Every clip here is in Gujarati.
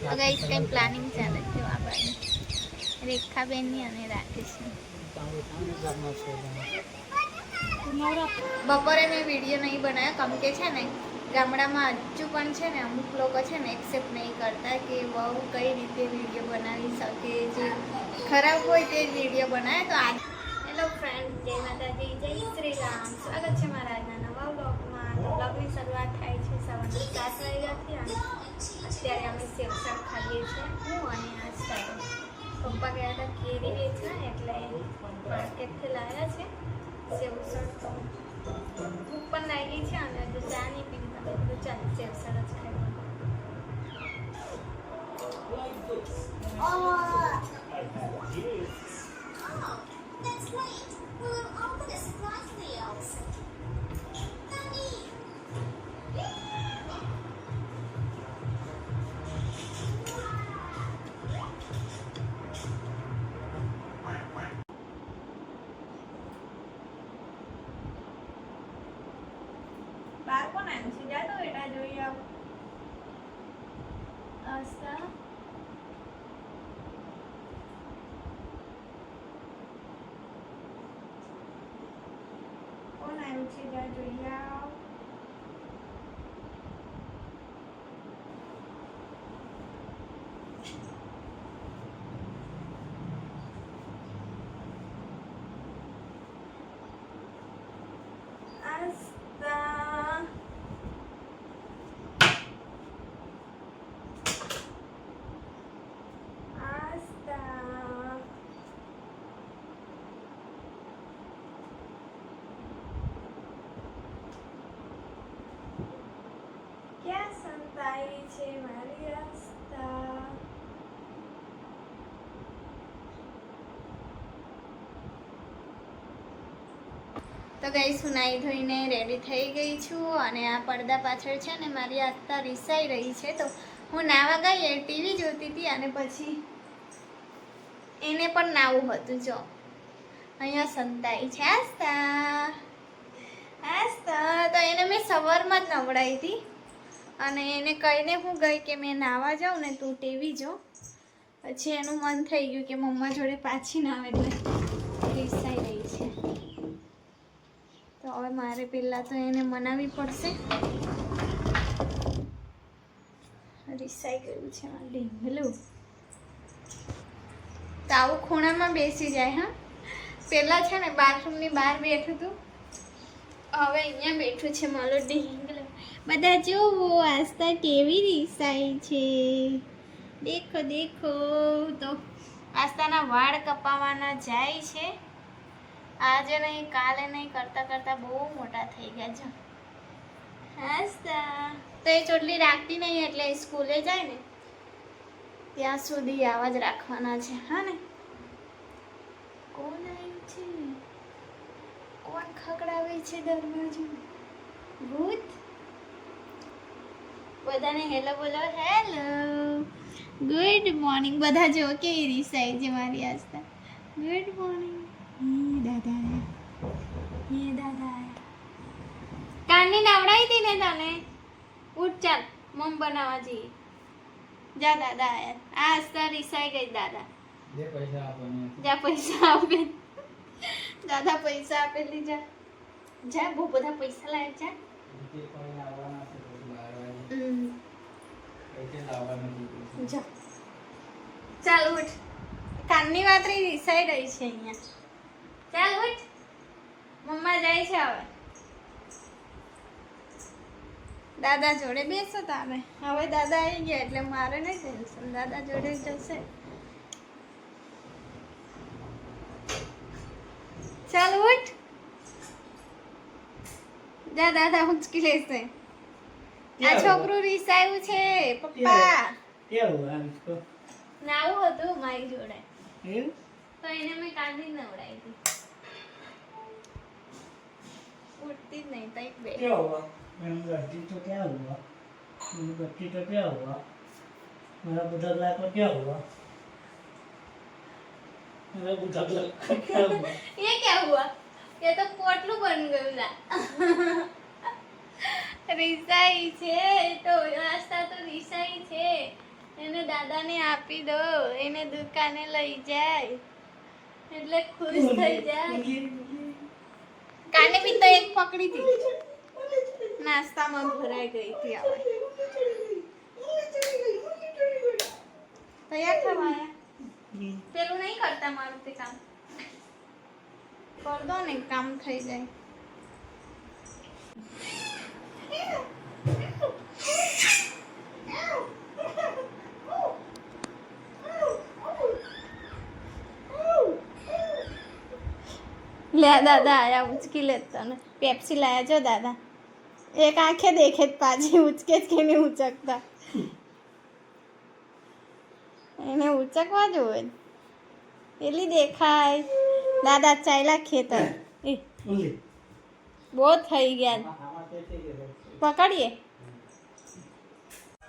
તો ગાઈસ કઈ પ્લાનિંગ ચાલે છે આ બાજુ રેખાબેનની અને રાકેશની. બપોરે મેં વિડીયો નહીં બનાવ્યો કેમ કે છે ને ગામડામાં હજુ પણ છે ને અમુક લોકો છે ને એક્સેપ્ટ નહીં કરતા કે વહુ કઈ રીતે વિડીયો બનાવી શકે, જે ખરાબ હોય તે જ વિડીયો બનાવે. તો આ હેલો ફ્રેન્ડ, જય માતાજી, જય શ્રી રામ. સ્વાગત છે મારા આજના નવા બ્લોગમાં. તો બ્લોગની શરૂઆત થાય છે સવારના 7 વાગ્યાથી અને અત્યારે અમે સેવસર ખાઈએ છીએ, હું અને આ સારો. પપ્પા ગયા હતા કેરી વેચવા એટલે માર્કેટથી લાવ્યા છે સેવસર. તો ભૂખ પણ લાગી છે અને હજુ ચા નહીં પીધી, તમે બધું ચાલ સેવસર જ ખાઈ. બાર કોણ આવ્યું છે? જા તો બેટા જોઈ આવ. આસ્તા કોણ આવ્યું છે? જા જોઈ આવ. આસ્તા ક્યાં સંતાઈ છે મારી આસ્તા? તો ગાઈસ હું નાઈ ધોઈને રેડી થઈ ગઈ છું અને આ પડદા પાછળ છે ને મારી આસ્તા રીસાઈ રહી છે. તો હું નાવા ગઈ ટીવી જોતી હતી અને પછી એને પણ નાવું હતું. જો અહીંયા સંતાઈ છે આસ્તા. આસ્તા તો એને મેં સવારમાં જ નવડાવી હતી અને એને કહીને હું ગઈ કે મેં નાવા જાઉં ને તું ટીવી જો. પછી એનું મન થઈ ગયું કે મમ્મા જોડે પાછી નાવે એટલે રીસાઈ રહી છે. તો હવે મારે પહેલાં તો એને મનાવવી પડશે. રીસાઈ ગયું છે મારું ઢીંગલું. તો આવું ખૂણામાં બેસી જાય. હા, પહેલાં છે ને બાથરૂમની બહાર બેઠું હતું, હવે અહીંયા બેઠું છે મારું ઢીંગલું. બધા જોવો આસ્તા કેવી રીસાઈ છે. દેખો દેખો. તો આસ્તાના વાળ કપાવવાના જાય છે. આજે નહીં કાલે નહીં કરતા કરતા બહુ મોટા થઈ ગયા છે. આસ્તા તો એ ચોટલી રાખતી નહીં એટલે સ્કૂલે જાય ને ત્યાં સુધી આવા જ રાખવાના છે. હા ને? કોણ આવ્યું છે? કોણ ખકડાવે છે દરવાજો? ભૂત? બધાને હેલો બોલો. Hello, good morning. બધા જો કેવી રીસાઈ છે મારી આસ્તા. Good morning. દાદા કાની નવડાવી હતી ને તને? ઉઠ ચાલ, મમ બનાવવા જઈએ. જા દાદા આયા. આ આસ્તા રીસાઈ ગઈ. દાદા જા પૈસા આપે. દાદા પૈસા આપેલી. જા જા, બહુ બધા પૈસા લાવ્યા. જા ચાલ ઉઠ. કાનની વાતરી રીસાઈ રહી છે અહીંયા. ચાલ ઉઠ, મમ્મા જાય છે હવે. દાદા જોડે બેસો તારે. હવે દાદા આવી ગયા એટલે મારે નહીં ટેન્શન, દાદા જોડે જશે. ચાલ ઉઠ. જા, દાદા ઉંચકી લેશે. આ છોકરું રીસાયું છે પપ્પા. નાવું હતું મારી જોડે તો એને મેં કાઢી નવડાવી હતી. उठती नहीं था एक बेटी। क्या हुआ? मैं गलती तो क्या हुआ? गलती तो क्या हुआ? मेरा बुढ़ा को क्या हुआ? मेरा बुढ़ा को क्या हुआ? ये क्या हुआ? ये तो पोटलू बन गया। રીસાઈ છે તો આસ્તા તો રીસાઈ છે એને દાદાને આપી દો, એને દુકાને લઈ જાય એટલે ખુશ થઈ જાય. કાને બી તો એક પકડી હતી, નાસ્તામાં ભરાઈ ગઈ હતી. હવે તૈયાર થવાયા. પેલું નહીં કરતા મારું તે કામ કર દો ને, કામ થઈ જાય. લે દાદા આયા, ઉચકી લેતા ને પેપ્સી લાયા જો દાદા. એક આંખે દેખે જ પાછી ઉચકે જ કે નહીં ઉચકતા. એને ઉચકવા જોવે પેલી દેખાય. દાદા ચાલ્યા ખેતર. એ બહુ થઈ ગયા, પકડીએ.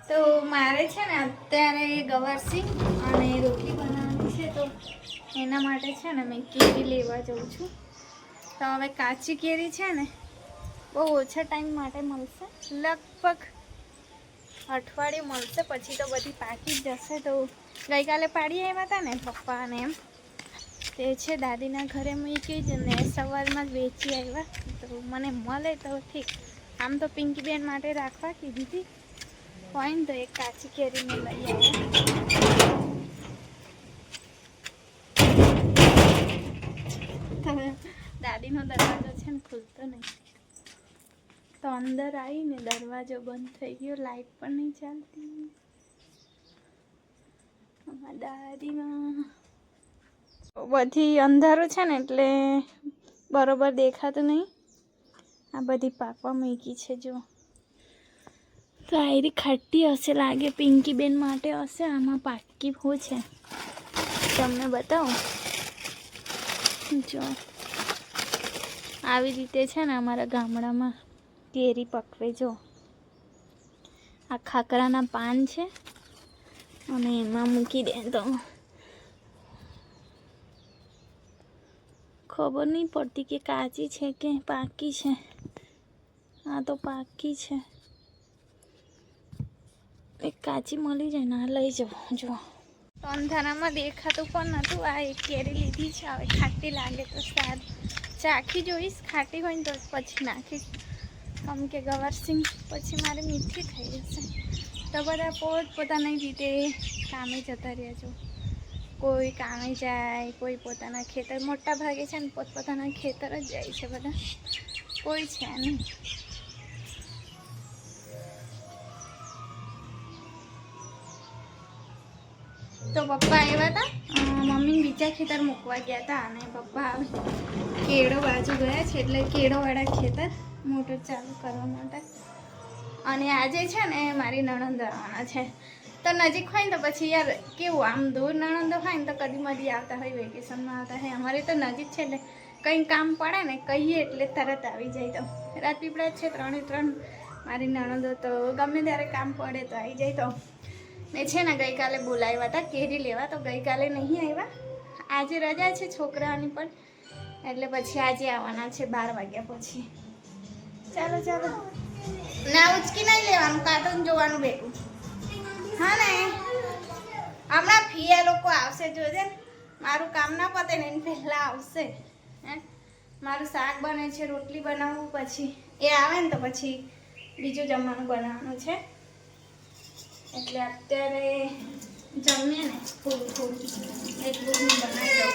તો મારે છે ને અત્યારે ગવારસી અને રોટલી બનાવવાની છે, તો એના માટે છે ને મેં કેરી લેવા જાઉં છું. તો હવે કાચી કેરી છે ને બહુ ઓછા ટાઈમ માટે મળશે, લગભગ અઠવાડિયું મળશે, પછી તો બધી પાકી જ જશે. તો ગઈકાલે પાડી આવ્યા હતા ને પપ્પા અને એમ, તે છે દાદીના ઘરે મૂકી જ ને સવારમાં જ વેચી આવ્યા. તો મને મળે તો ઠીક, આમ તો પિંકીબેન માટે રાખવા કીધી હતી. હોય ને તો એક કાચી કેરી મેં લઈ આવ્યા. દાદીનો દરવાજો છે ને ખુલતો નહીં, તો અંદર આવીને દરવાજો બંધ થઈ ગયો, લાઈટ પણ નહીં ચાલતી. દાદીમાં બધી અંધારું છે ને એટલે બરોબર દેખાતું નહીં. આ બધી પાકવા મૂકી છે જો. તો આયરી ખાટી હશે લાગે, પિંકીબેન માટે હશે. આમાં પાકી હું છે તમને બતાવું જો. આવી રીતે છે ને અમારા ગામડામાં કેરી પકવે જો. આ ખાકરાના પાન છે અને એમાં મૂકી દે તો ખબર નહીં પડતી કે કાચી છે કે પાકી છે. આ તો પાકી છે. એક કાચી મળી જાય ને આ લઈ જાઉં જો. તો અંધારામાં દેખાતું પણ નહોતું. આ એક કેરી લીધી છે, હવે ખાટી લાગે તો સારું ચાખી જોઈશ. ખાટી હોય ને તો પછી નાખીશ, કેમ કે ગવારસિંગ પછી મારે મીઠી થઈ જશે. તો બધા પોતાની રીતે કામે જતા રહ્યા છો. કોઈ કામે જાય, કોઈ પોતાના ખેતર, મોટા ભાગે છે ને પોતપોતાના ખેતર જ જાય છે બધા, કોઈ છે નહીં. તો પપ્પા આવ્યા હતા, મમ્મી બીજા ખેતર મૂકવા ગયા હતા અને પપ્પા કેળો બાજુ ગયા છે, એટલે કેળોવાળા ખેતર મોટર ચાલુ કરવા માટે. અને આજે છે ને મારી નણંદ આવવાના છે. તો નજીક હોય ને તો પછી યાર કેવું, આમ દૂર નણંદો હોય ને તો કદી મદી આવતા હોય, વેકેશનમાં આવતા હોય. અમારે તો નજીક છે એટલે કંઈ કામ પડે ને કહીએ એટલે તરત આવી જાય. તો રાજપીપળા છે 3 મારી નણંદો, તો ગમે ત્યારે કામ પડે તો આવી જાય. તો મેં છે ને ગઈકાલે બોલાવ્યા હતા કેરી લેવા, તો ગઈકાલે નહીં આવ્યા. આજે રજા છે છોકરાની પણ, એટલે પછી આજે આવવાના છે 12 વાગ્યા પછી. ચાલો ચાલો, ના ઉચકી નહીં લેવાનું, કાર્ટૂન જોવાનું બેઠું. હા ને હમણાં ફિયા લોકો આવશે, જોજે. મારું કામ ના પતે ને એને પહેલાં આવશે. હે મારું શાક બને છે, રોટલી બનાવવું, પછી એ આવે ને તો પછી બીજું જમવાનું બનાવવાનું છે. એટલે અત્યારે જમીએ ને થોડું એટલું હું બનાવી દઉં.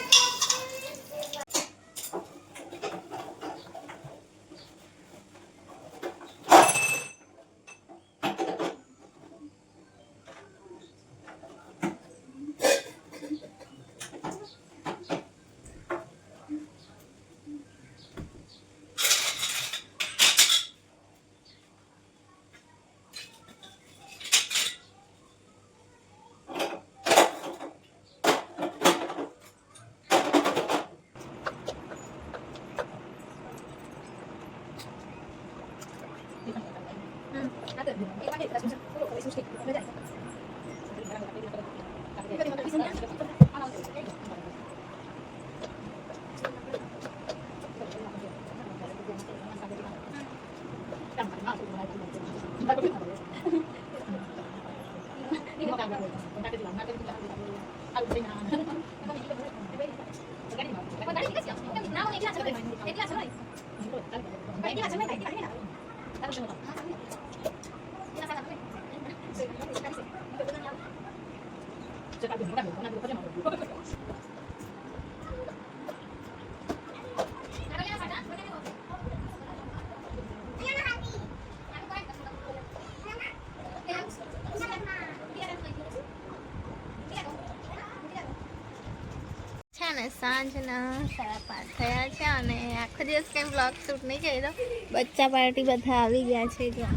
છે ને સાંજના 5:30 થયા છે અને આખો દિવસ કંઈ બ્લોગ શૂટ નહીં કર્યો. બચ્ચા પાર્ટી બધા આવી ગયા છે જો.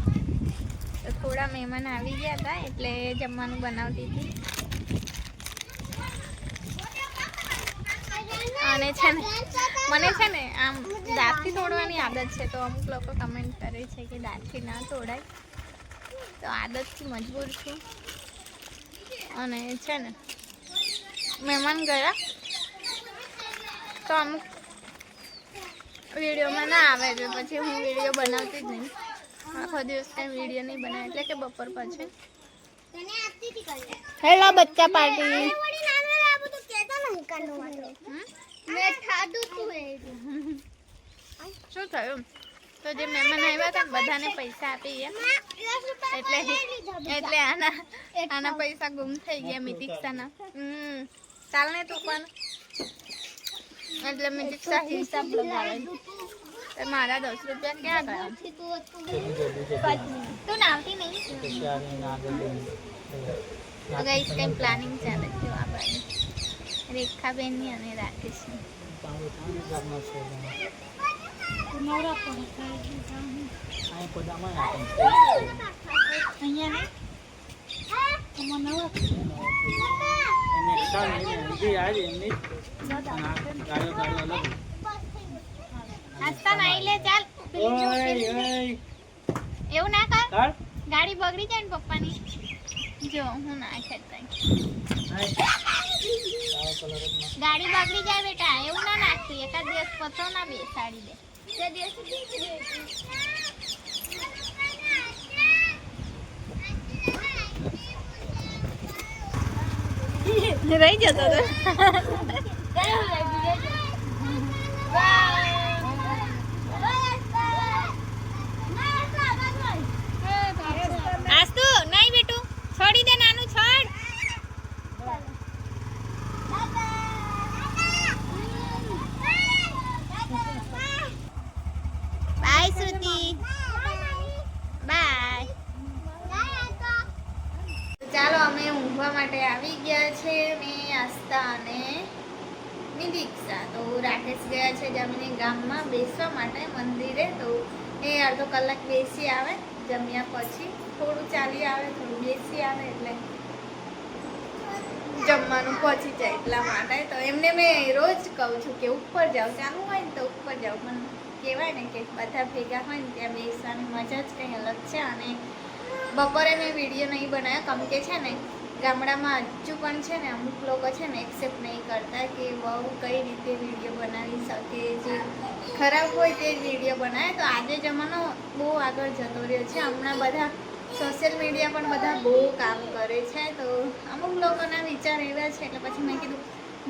તો થોડા મહેમાન આવી ગયા હતા એટલે જમવાનું બનાવતી હતી. અને છે ને મને છે ને આમ દાંતથી તોડવાની આદત છે, તો અમુક લોકો કમેન્ટ કરે છે કે દાંતથી ના તોડાય, તો આદતથી મજબૂર છું. અને છે ને મહેમાન ગયા તો અમુક વિડીયોમાં ના આવે એટલે પછી હું વિડીયો બનાવતી જ નહીં. આખો દિવસ કંઈ વિડીયો નહીં બનાવે એટલે કે બપોર પછી. હેલો બચ્ચા પાર્ટી. શું થયું? તો જે મહેમાન આવ્યા હતા બધાને પૈસા આપી ગયા એટલે આના પૈસા ગુમ થઈ ગયા મિતિક્ષાના. ચાલ ને તું પણ. એટલે મિતિક્ષા હિસાબ લગાવે. મારા 10 રૂપિયા ક્યાં ગયા? તું નાવતી નહીં. તો ગાઈસ કંઈ પ્લાનિંગ ચાલે છે આ બાજુ રેખાબેનની અને રાકેશની. નાસ્તા નાઈ લે ચાલ. એવું ના કર, ગાડી બગડી જાય ને પપ્પાની. જો હું ના ખેતા ગાડી બગડી જાય બેટા, એવું ના નાખતી. એકાદ દિવસ પથો ના બેસાડી દે. રહી જતો તો. આસ્તુ નહીં બેટું, છોડી દે નાનું, છોડ. Bye Shruti, bye. ચાલો અમે ઊંઘવા માટે આવી ગયા છે. મેં આસ્થા અને નિદીક્ષા. તો રાકેશ ગયા છે જમીને ગામમાં બેસવા માટે મંદિરે. તો એ અડધો કલાક બેસી આવે જમ્યા પછી, થોડું ચાલી આવે, થોડું બેસી આવે એટલે જમવાનું પહોંચી જાય એટલા માટે. તો એમને મેં રોજ કહું છું કે ઉપર જાઓ, ચાલુ હોય ને તો ઉપર જાઓ, પણ કહેવાય ને કે બધા ભેગા હોય ને ત્યાં બેસવાની મજા જ કંઈ અલગ છે. અને બપોરે મેં વિડીયો નહીં બનાવ્યો કેમ કે છે ને ગામડામાં હજુ પણ છે ને અમુક લોકો છે ને એક્સેપ્ટ નહીં કરતા કે વહુ કઈ રીતે વિડીયો બનાવી શકે, જે ખરાબ હોય તે જ વિડીયો બનાવે. તો આજે જમાનો બહુ આગળ જતો રહ્યો છે. હમણાં બધા સોશિયલ મીડિયા પણ બધા બહુ કામ કરે છે. તો અમુક લોકોના વિચાર એવા છે એટલે પછી મેં કીધું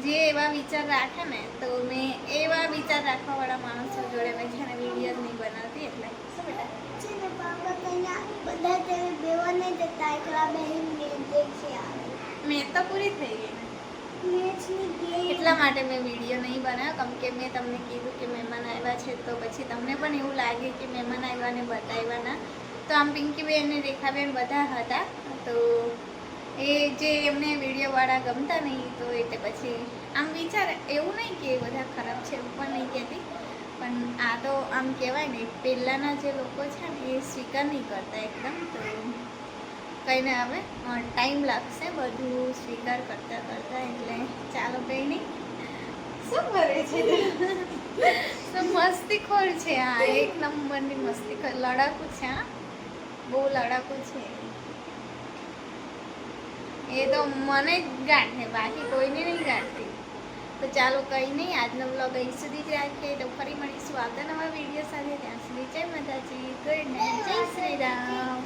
જે એવા વિચાર રાખે ને, તો મેં એવા વિચાર રાખવાવાળા માણસો જોડે મેં છે ને વિડીયો જ નહીં બનાવતી. એટલે શું બેટા મેં તો પૂરી થઈ ગઈ એટલા માટે મેં વિડીયો નહીં બનાવ્યો. કેમ કે મેં તમને કીધું કે મહેમાન આવ્યા છે તો પછી તમને પણ એવું લાગે કે મહેમાન આવ્યા ને બતાવ્યા ના. તો આમ પિંકીબેન ને રેખાબેન બધા હતા. તો એ જે એમને વિડીયોવાળા ગમતા નહીં, તો એટલે પછી આમ વિચાર એવું નહીં કે બધા ખરાબ છે એવું પણ નહીં કહેતી, પણ આ તો આમ કહેવાય ને પહેલાંના જે લોકો છે ને એ સ્વીકાર નહીં કરતા એકદમ. તો કહીને હવે ટાઈમ લાગશે બધું સ્વીકાર કરતાં કરતાં. એટલે ચાલો કંઈ નહીં. શું કરે છે? તો મસ્તીખોર છે. હા, એક નંબરની મસ્તીખોર, લડાકુ છે. હા, બહુ લડાકુ છે. એ તો મને જ ગાંઠે, બાકી કોઈને નહીં ગાંઠતી. તો ચાલો કંઈ નહીં, આજનો બ્લોગ અહીં સુધી જ રાખીએ. તો ફરી મળીશું આવતા નવા વિડીયો સાથે. ત્યાં સુધી જય માતાજી, ગુડ નાઇટ, જય શ્રી રામ.